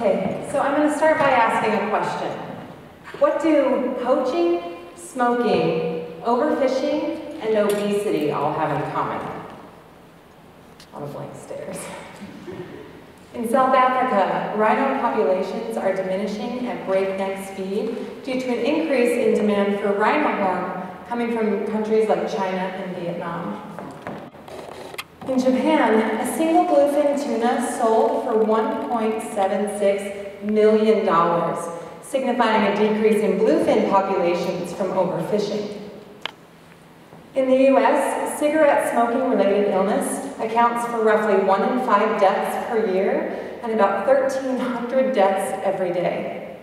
Okay, so I'm going to start by asking a question. What do poaching, smoking, overfishing, and obesity all have in common? A lot of blank stares. In South Africa, rhino populations are diminishing at breakneck speed due to an increase in demand for rhino horn coming from countries like China and Vietnam. In Japan, a single bluefin tuna sold for $1.76 million, signifying a decrease in bluefin populations from overfishing. In the US, cigarette smoking-related illness accounts for roughly 1 in 5 deaths per year and about 1,300 deaths every day.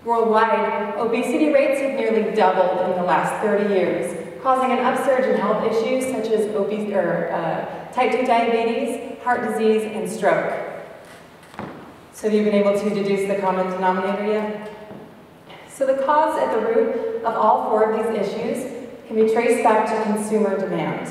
Worldwide, obesity rates have nearly doubled in the last 30 years, causing an upsurge in health issues such as type 2 diabetes, heart disease, and stroke. So have you been able to deduce the common denominator yet? So the cause at the root of all 4 of these issues can be traced back to consumer demand.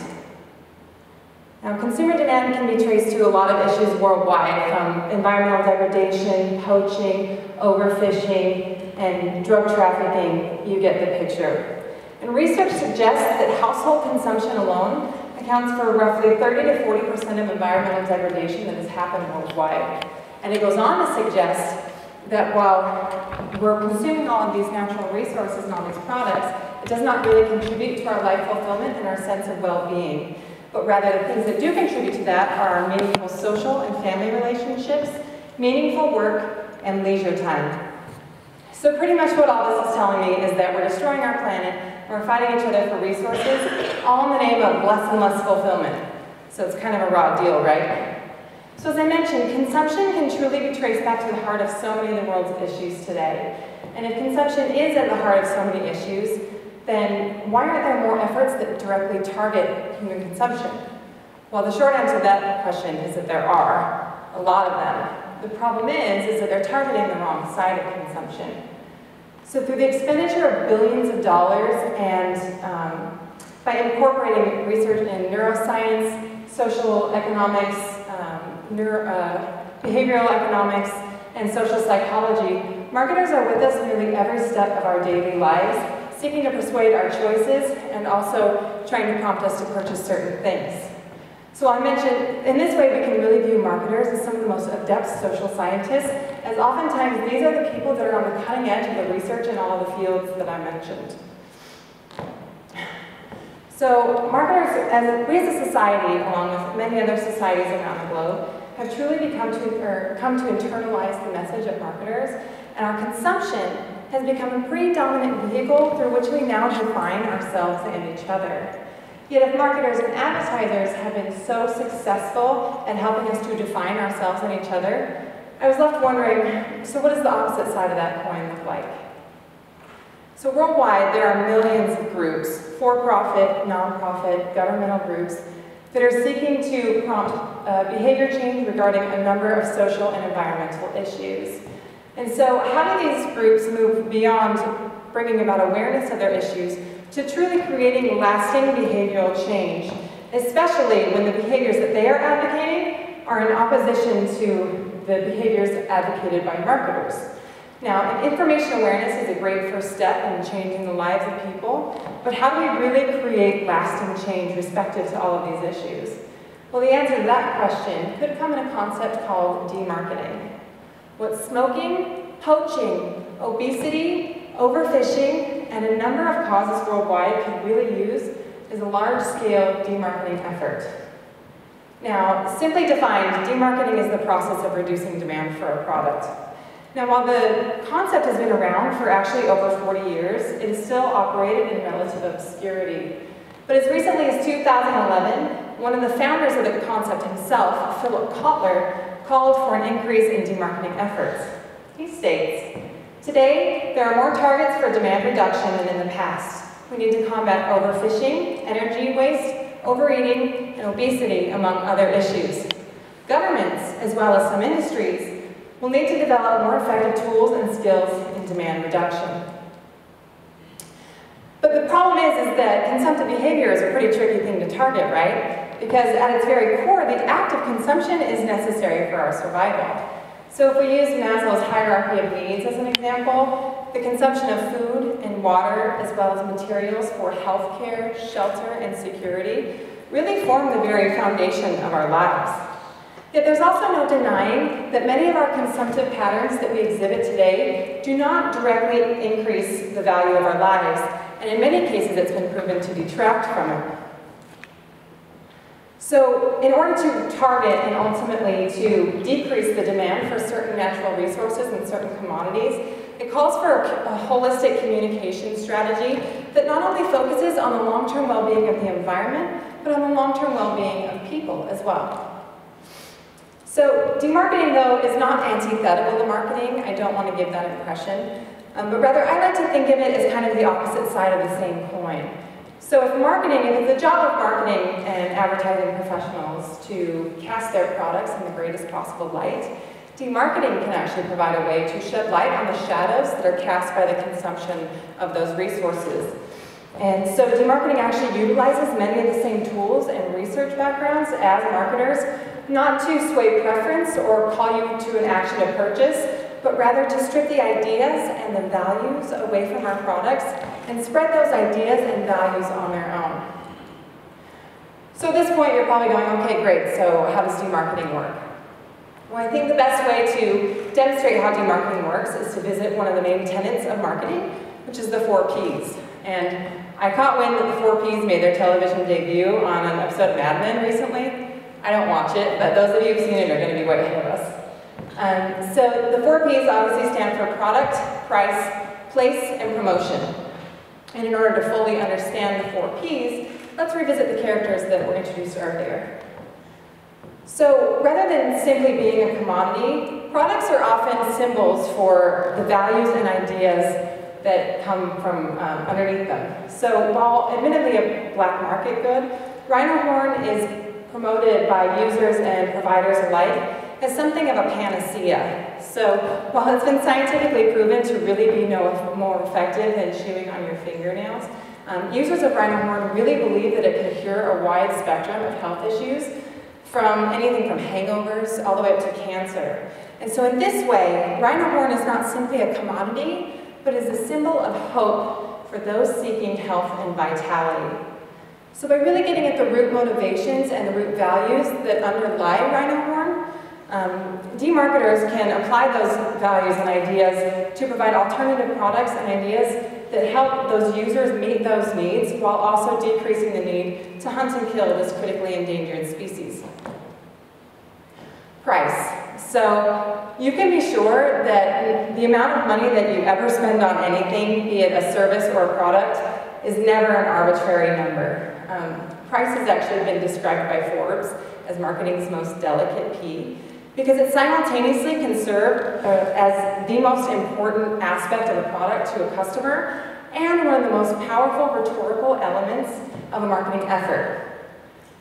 Now, consumer demand can be traced to a lot of issues worldwide, from environmental degradation, poaching, overfishing, and drug trafficking. You get the picture. And research suggests that household consumption alone accounts for roughly 30 to 40% of environmental degradation that has happened worldwide. And it goes on to suggest that while we're consuming all of these natural resources and all these products, it does not really contribute to our life fulfillment and our sense of well-being. But rather, the things that do contribute to that are meaningful social and family relationships, meaningful work, and leisure time. So pretty much what all this is telling me is that we're destroying our planet, and we're fighting each other for resources, all in the name of less and less fulfillment. So it's kind of a raw deal, right? So as I mentioned, consumption can truly be traced back to the heart of so many of the world's issues today. And if consumption is at the heart of so many issues, then why aren't there more efforts that directly target human consumption? Well, the short answer to that question is that there are a lot of them. The problem is that they're targeting the wrong side of consumption. So through the expenditure of billions of dollars and by incorporating research in neuroscience, social economics, behavioral economics, and social psychology, marketers are with us nearly every step of our daily lives, seeking to persuade our choices and also trying to prompt us to purchase certain things. So I mentioned, in this way we can really view marketers as some of the most adept social scientists, as oftentimes these are the people that are on the cutting edge of the research in all of the fields that I mentioned. So marketers, we as a society, along with many other societies around the globe, have truly come to internalize the message of marketers, and our consumption has become a predominant vehicle through which we now define ourselves and each other. Yet if marketers and advertisers have been so successful at helping us to define ourselves and each other, I was left wondering, so what does the opposite side of that coin look like? So worldwide, there are millions of groups, for-profit, non-profit, governmental groups, that are seeking to prompt behavior change regarding a number of social and environmental issues. And so how do these groups move beyond bringing about awareness of their issues to truly creating lasting behavioral change, especially when the behaviors that they are advocating are in opposition to the behaviors advocated by marketers? Now, information awareness is a great first step in changing the lives of people, but how do we really create lasting change respective to all of these issues? Well, the answer to that question could come in a concept called demarketing. What smoking, poaching, obesity, overfishing, and a number of causes worldwide could really use is a large-scale demarketing effort. Now, simply defined, demarketing is the process of reducing demand for a product. Now, while the concept has been around for actually over 40 years, it is still operated in relative obscurity. But as recently as 2011, one of the founders of the concept himself, Philip Kotler, called for an increase in demarketing efforts. He states, "Today, there are more targets for demand reduction than in the past. We need to combat overfishing, energy waste, overeating, and obesity, among other issues. Governments, as well as some industries, will need to develop more effective tools and skills in demand reduction." But the problem is that consumptive behavior is a pretty tricky thing to target, right? Because at its very core, the act of consumption is necessary for our survival. So if we use Maslow's hierarchy of needs as an example, the consumption of food and water, as well as materials for healthcare, shelter, and security, really form the very foundation of our lives. Yet there's also no denying that many of our consumptive patterns that we exhibit today do not directly increase the value of our lives, and in many cases it's been proven to detract from it. So in order to target and ultimately to decrease the demand for certain natural resources and certain commodities, it calls for a holistic communication strategy that not only focuses on the long-term well-being of the environment, but on the long-term well-being of people as well. So demarketing, though, is not antithetical to marketing. I don't want to give that impression. But rather, I like to think of it as kind of the opposite side of the same coin. So if it's the job of marketing and advertising professionals to cast their products in the greatest possible light, demarketing can actually provide a way to shed light on the shadows that are cast by the consumption of those resources. And so demarketing actually utilizes many of the same tools and research backgrounds as marketers, not to sway preference or call you to an action to purchase, but rather to strip the ideas and the values away from our products and spread those ideas and values on their own. So at this point, you're probably going, okay, great, so how does demarketing work? Well, I think the best way to demonstrate how demarketing works is to visit one of the main tenets of marketing, which is the 4 Ps. And I caught wind that the 4 Ps made their television debut on an episode of Mad Men recently. I don't watch it, but those of you who've seen it are going to be way ahead of us. So the 4 Ps obviously stand for product, price, place, and promotion. And in order to fully understand the 4 Ps, let's revisit the characters that were introduced earlier. So rather than simply being a commodity, products are often symbols for the values and ideas that come from underneath them. So while admittedly a black market good, rhino horn is promoted by users and providers alike as something of a panacea. So while it's been scientifically proven to really be no more effective than chewing on your fingernails, users of rhino horn really believe that it can cure a wide spectrum of health issues, from anything from hangovers all the way up to cancer. And so in this way, rhino horn is not simply a commodity, but is a symbol of hope for those seeking health and vitality. So by really getting at the root motivations and the root values that underlie rhino horn, demarketers can apply those values and ideas to provide alternative products and ideas that help those users meet those needs while also decreasing the need to hunt and kill this critically endangered species. Price. So you can be sure that the amount of money that you ever spend on anything, be it a service or a product, is never an arbitrary number. Price has actually been described by Forbes as marketing's most delicate P, because it simultaneously can serve as the most important aspect of a product to a customer and one of the most powerful rhetorical elements of a marketing effort.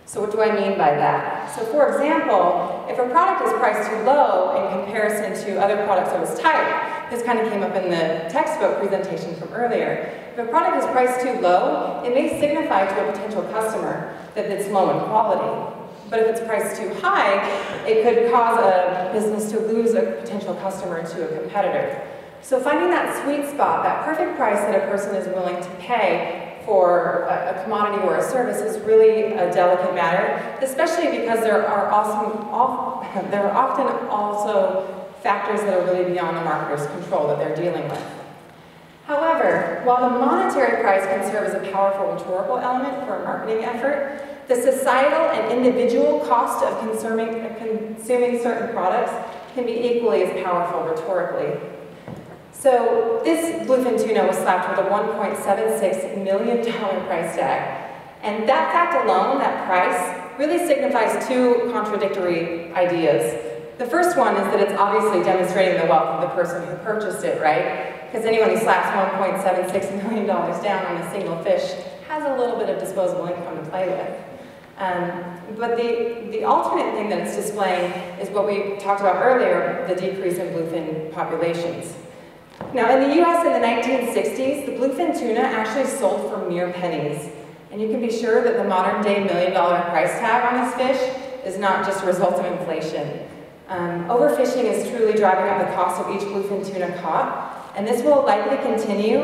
So what do I mean by that? So for example, if a product is priced too low in comparison to other products of its type, this kind of came up in the textbook presentation from earlier. If a product is priced too low, it may signify to a potential customer that it's low in quality. But if it's priced too high, it could cause a business to lose a potential customer to a competitor. So finding that sweet spot, that perfect price that a person is willing to pay for a commodity or a service is really a delicate matter, especially because there are often also factors that are really beyond the marketer's control that they're dealing with. However, while the monetary price can serve as a powerful rhetorical element for a marketing effort, the societal and individual cost of consuming certain products can be equally as powerful rhetorically. So this bluefin tuna was slapped with a $1.76 million price tag. And that fact alone, that price, really signifies 2 contradictory ideas. The first one is that it's obviously demonstrating the wealth of the person who purchased it, right? Because anyone who slaps $1.76 million down on a single fish has a little bit of disposable income to play with. But the alternate thing that it's displaying is what we talked about earlier, the decrease in bluefin populations. Now, in the US in the 1960s, the bluefin tuna actually sold for mere pennies. And you can be sure that the modern day $1 million price tag on this fish is not just a result of inflation. Overfishing is truly driving up the cost of each bluefin tuna caught, and this will likely continue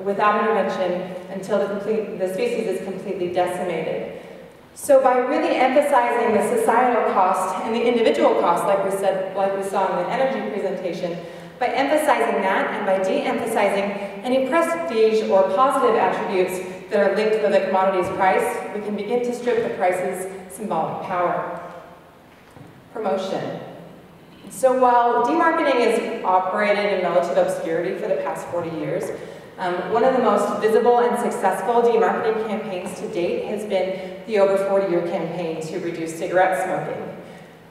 without intervention until the species is completely decimated. So by really emphasizing the societal cost and the individual cost, like we saw in the energy presentation, by emphasizing that and by de-emphasizing any prestige or positive attributes that are linked to the commodity's price, we can begin to strip the price's symbolic power. Promotion. So while demarketing has operated in relative obscurity for the past 40 years, one of the most visible and successful demarketing campaigns to date has been the Over 40-year campaign to reduce cigarette smoking.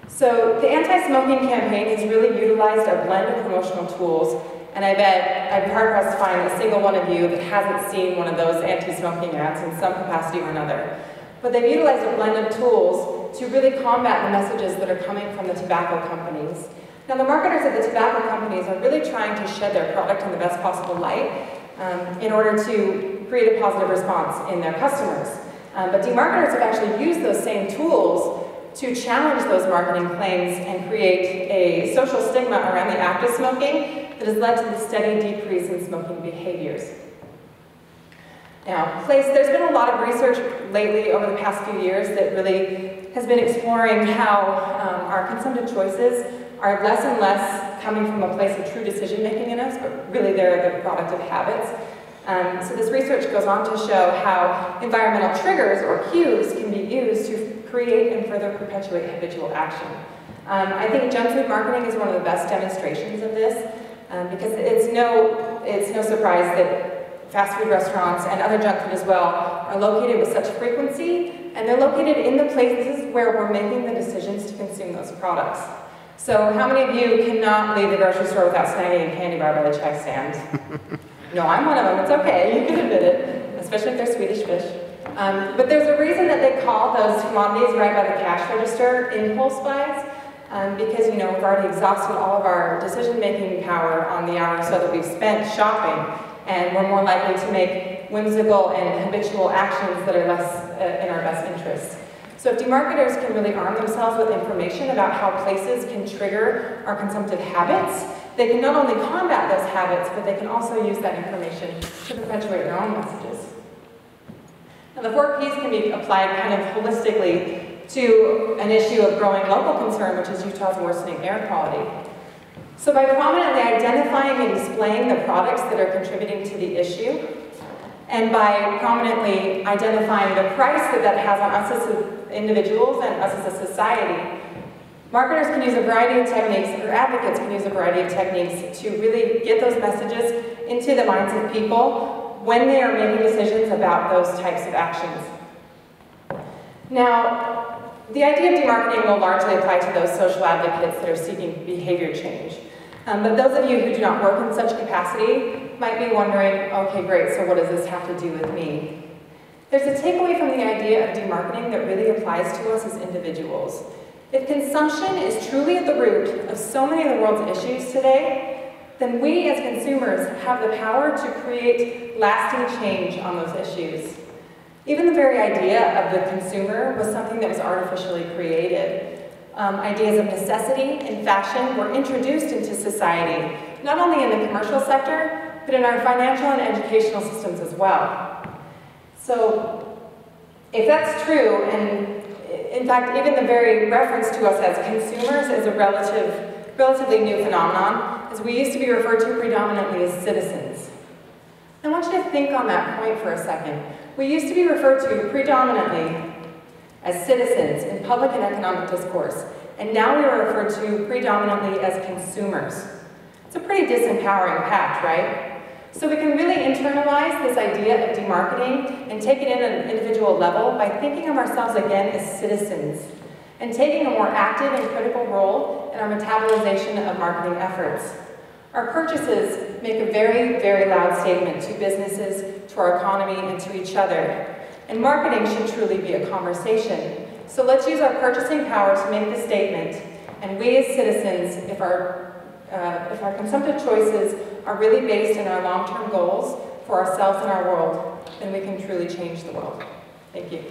So the anti-smoking campaign has really utilized a blend of promotional tools, and I bet I'd be hard-pressed to find a single one of you that hasn't seen one of those anti-smoking ads in some capacity or another. But they've utilized a blend of tools to really combat the messages that are coming from the tobacco companies. Now, the marketers of the tobacco companies are really trying to shed their product in the best possible light in order to create a positive response in their customers. But demarketers have actually used those same tools to challenge those marketing claims and create a social stigma around the act of smoking that has led to the steady decrease in smoking behaviors. Now, there's been a lot of research lately over the past few years that really has been exploring how our consumptive choices are less and less coming from a place of true decision-making in us, but really they're the product of habits. So this research goes on to show how environmental triggers or cues can be used to create and further perpetuate habitual action. I think junk food marketing is one of the best demonstrations of this because it's no surprise that fast food restaurants and other junk food as well are located with such frequency, and they're located in the places where we're making the decisions to consume those products. So how many of you cannot leave the grocery store without snagging a candy bar by the check stand? No, I'm one of them. It's okay. You can admit it, especially if they're Swedish fish. But there's a reason that they call those commodities right by the cash register impulse buys, because we've already exhausted all of our decision-making power on the hour so that we've spent shopping, and we're more likely to make whimsical and habitual actions that are less in our best interests. So if demarketers can really arm themselves with information about how places can trigger our consumptive habits, they can not only combat those habits, but they can also use that information to perpetuate their own messages. Now, the 4 Ps can be applied kind of holistically to an issue of growing local concern, which is Utah's worsening air quality. So by prominently identifying and displaying the products that are contributing to the issue, and by prominently identifying the price that has on us as individuals and us as a society, marketers can use a variety of techniques, or advocates can use a variety of techniques to really get those messages into the minds of people when they are making decisions about those types of actions. Now, the idea of demarketing will largely apply to those social advocates that are seeking behavior change. But those of you who do not work in such capacity might be wondering, okay, great, so what does this have to do with me? There's a takeaway from the idea of demarketing that really applies to us as individuals. If consumption is truly at the root of so many of the world's issues today, then we as consumers have the power to create lasting change on those issues. Even the very idea of the consumer was something that was artificially created. Ideas of necessity and fashion were introduced into society, not only in the commercial sector, but in our financial and educational systems as well. So, if that's true, and in fact, even the very reference to us as consumers is a relatively new phenomenon, as we used to be referred to predominantly as citizens. I want you to think on that point for a second. We used to be referred to predominantly as citizens in public and economic discourse, and now we are referred to predominantly as consumers. It's a pretty disempowering pact, right? So we can really internalize this idea of demarketing and take it in at an individual level by thinking of ourselves again as citizens and taking a more active and critical role in our metabolization of marketing efforts. Our purchases make a very, very loud statement to businesses, to our economy, and to each other. And marketing should truly be a conversation. So let's use our purchasing power to make the statement. And we as citizens, if our consumptive choices are really based in our long-term goals for ourselves and our world, then we can truly change the world. Thank you.